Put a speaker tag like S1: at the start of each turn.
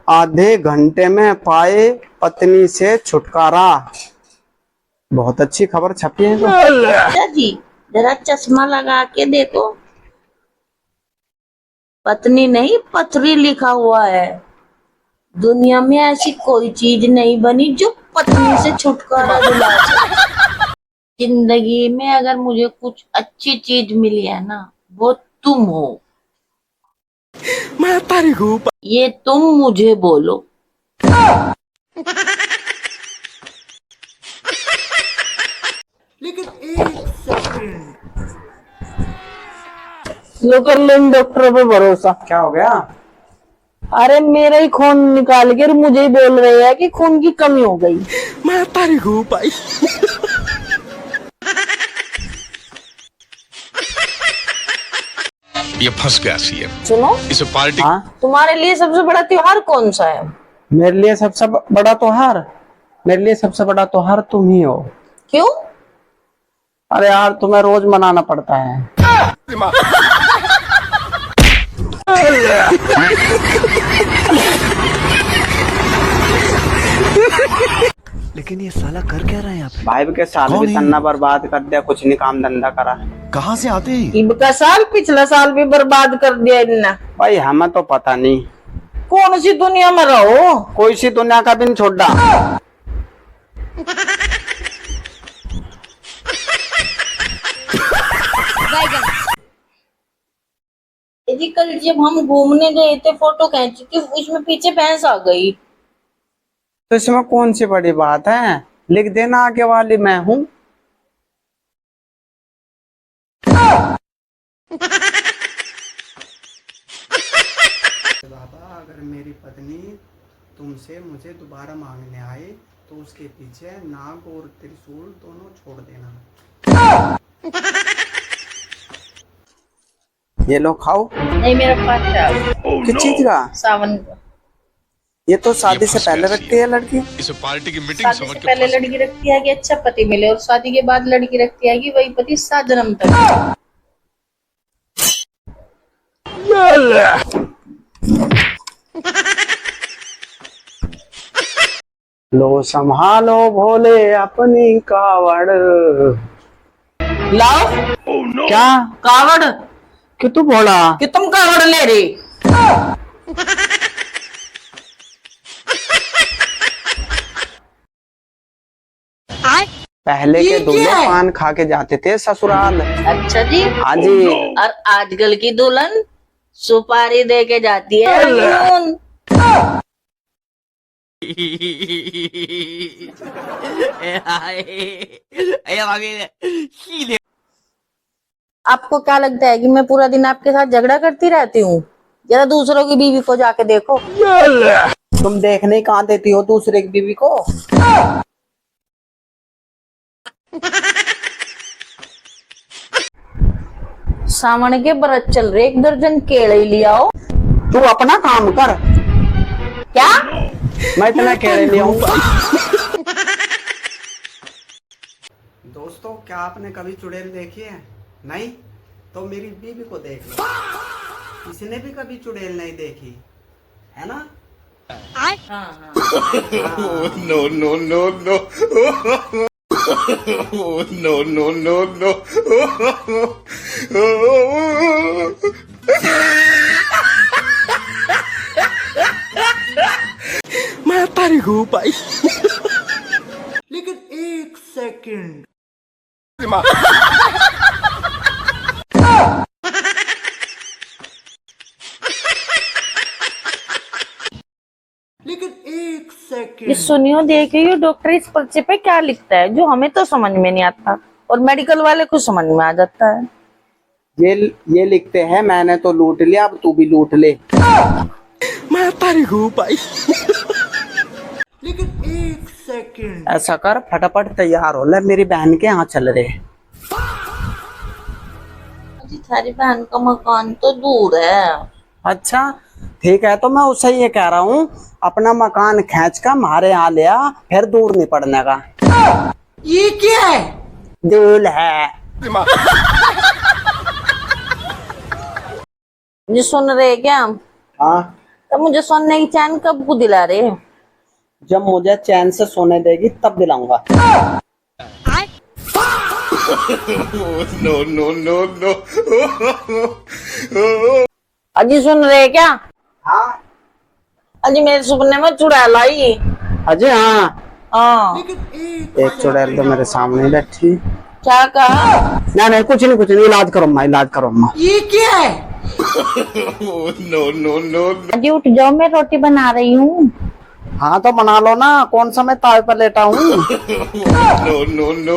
S1: आधे घंटे में पाए पत्नी से छुटकारा। बहुत अच्छी खबर छपी है तो।
S2: अच्छा जी, जरा चश्मा लगा के देखो। पत्नी नहीं, पथरी लिखा हुआ है। दुनिया में ऐसी कोई चीज नहीं बनी जो पत्नी से छुटकारा दिला सके। जिंदगी में अगर मुझे कुछ अच्छी चीज मिली है ना, वो तुम हो।
S3: मैं तारी हूँ।
S2: ये तुम मुझे बोलो।
S3: लेकिन एक सेकंड।
S4: लो कर लो इन डॉक्टरों पे भरोसा।
S1: क्या हो गया?
S4: अरे मेरा ही खून निकाल के मुझे ही बोल रहे हैं कि खून की कमी हो गई।
S3: मैं तारी हूँ भाई।
S5: ये फंस गया सीएम।
S4: सुनो,
S5: इसे पार्टी
S4: तुम्हारे लिए सबसे बड़ा त्योहार कौन सा है?
S1: मेरे लिए सबसे बड़ा त्योहार तुम ही हो।
S4: क्यों?
S1: अरे यार, तुम्हें रोज मनाना पड़ता है।
S3: लेकिन ये साला कर क्या रहा है यहाँ पे?
S1: भाई के साल भी तन्ना बर्बाद कर दिया, कुछ नहीं काम धंधा करा।
S3: कहाँ से आते हैं?
S4: ईब का साल पिछला साल भी बर्बाद कर दिया इनने।
S1: भाई हमें तो पता नहीं।
S4: कौन सी दुनिया में रहो?
S1: कोई सी दुनिया का भी नहीं छोड़ा।
S2: जी कल जब हम घूमने गए थे, फोटो खींची थी, उसमें पीछे भैंस आ गई।
S1: तो इसमें कौन सी बड़ी बात है? लिख देना आगे वाली मैं हूँ। बाबा, अगर मेरी पत्नी तुमसे मुझे दोबारा मांगने आए तो उसके पीछे नाग और त्रिशूल दोनों छोड़ देना। ये लो खाओ।
S2: नहीं, मेरा पास है।
S1: किस चीज का?
S2: सावन का।
S1: ये तो शादी से पहले रखती है लड़की।
S5: इसे पार्टी की मीटिंग
S2: शादी
S5: समझ
S2: से
S5: के
S2: पहले
S5: फंस
S2: लड़की रखती है कि अच्छा पति मिले, और शादी के बाद लड़की रखती है कि वही पति 7 जन्म तक।
S1: लो संभालो भोले अपनी कावड़।
S4: लाओ।
S1: क्या?
S4: कावड़?
S1: कि तू भोला?
S4: कि तुम कावड़ ले रहे?
S1: पहले के दूल्हे पान खा के जाते थे ससुराल।
S2: अच्छा जी।
S1: हाँ जी।
S2: और आजकल की दुल्हन सुपारी दे के जाती है हनीमून।
S4: आपको क्या लगता है कि मैं पूरा दिन आपके साथ झगड़ा करती रहती हूँ? जरा दूसरों की बीवी को जाके देखो।
S1: तुम देखने कहाँ देती हो दूसरे की बीवी को?
S4: सावन के व्रत चल रहे, 1 दर्जन केले ले आओ।
S1: तू अपना काम कर।
S4: क्या?
S1: मैं इतना केले ले आऊंगा। दोस्तों, क्या आपने कभी चुड़ैल देखी है? नहीं? तो मेरी बीवी को देख लो, इसने भी कभी चुड़ैल नहीं देखी है ना?
S5: No no no no no no no no.
S3: मैं तारी हूँ भाई। लेकिन एक सेकंड। लेकिन एक सेकंड।
S4: ये सुनियो देखियो डॉक्टर इस पर्चे पे क्या लिखता है, जो हमें तो समझ में नहीं आता और मेडिकल वाले को समझ में आ जाता है।
S1: ये लिखते हैं, मैंने तो लूट लिया, अब तू भी लूट ले।
S3: मैं तारी हूँ भाई। लेकिन एक सेकंड।
S1: ऐसा कर, फटाफट तैयार हो ले, मेरी बहन के यहाँ चल रहे।
S2: जी थारी बहन का मकान तो दूर है।
S1: अच्छा ठीक है, तो मैं उससे ये कह रहा हूँ, अपना मकान खींच कर हमारे यहाँ ले आ, फिर दूर नहीं पड़ने का।
S4: ये क्या है?
S1: दूल है।
S4: ये सुन रहे क्या?
S1: हाँ।
S4: तो मुझे सोने की चैन कब को दिला रहे?
S1: जब मुझे चैन से सोने देगी तब दिलाऊंगा।
S5: No, no, no, no.
S4: अजी सुन रहे क्या?
S1: हाँ
S4: अजी मेरे सपने में चुड़ैल आई।
S1: अजय, हाँ
S4: हाँ,
S1: एक चुड़ैल तो मेरे सामने ही बैठी।
S4: क्या कहा?
S1: नहीं नहीं, कुछ नहीं, इलाज करो अम्मा, इलाज करो अम्मा।
S5: No, no, no, no.
S4: अजी उठ जाओ, मैं रोटी बना रही हूँ।
S1: हाँ तो बना लो ना, कौन सा मैं तावे पर लेटा हूँ।
S5: No, no, no.